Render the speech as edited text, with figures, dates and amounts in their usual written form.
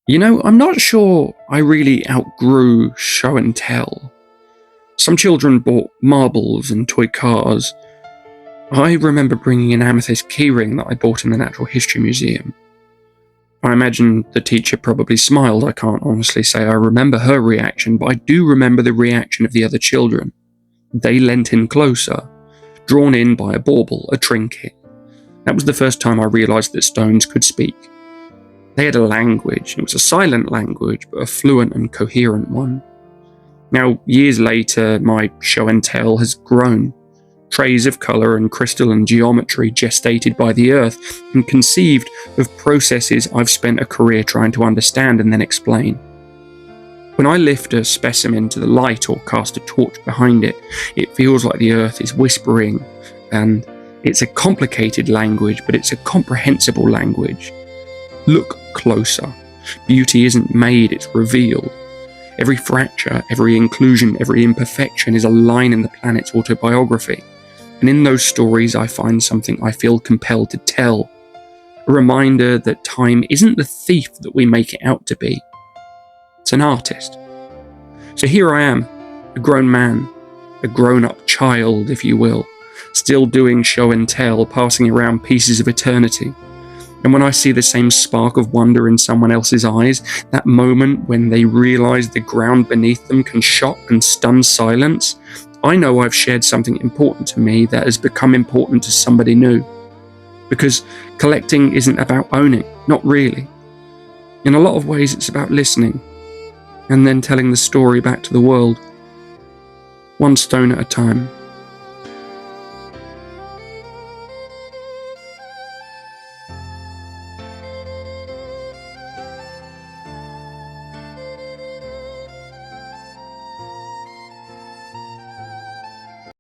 I'm not sure I really outgrew show and tell. Some children bought marbles and toy cars. I remember bringing an amethyst keyring that I bought in the Natural History Museum. I imagine the teacher probably smiled. I can't honestly say I remember her reaction, but I do remember the reaction of the other children. They leant in closer, drawn in by a bauble, a trinket. That was the first time I realised that stones could speak. They had a language. It was a silent language, but a fluent and coherent one. Now, years later, my show and tell has grown. Trays of colour and crystal and geometry gestated by the earth and conceived of processes I've spent a career trying to understand and then explain. When I lift a specimen to the light or cast a torch behind it, it feels like the earth is whispering, and it's a complicated language, but it's a comprehensible language. Look closer. Beauty isn't made, it's revealed. Every fracture, every inclusion, every imperfection is a line in the planet's autobiography. And in those stories, I find something I feel compelled to tell. A reminder that time isn't the thief that we make it out to be. It's an artist. So here I am, a grown man, a grown-up child, if you will, still doing show and tell, passing around pieces of eternity. And when I see the same spark of wonder in someone else's eyes, that moment when they realize the ground beneath them can shock and stun silence, I know I've shared something important to me that has become important to somebody new. Because collecting isn't about owning, not really. In a lot of ways, it's about listening, and then telling the story back to the world, one stone at a time.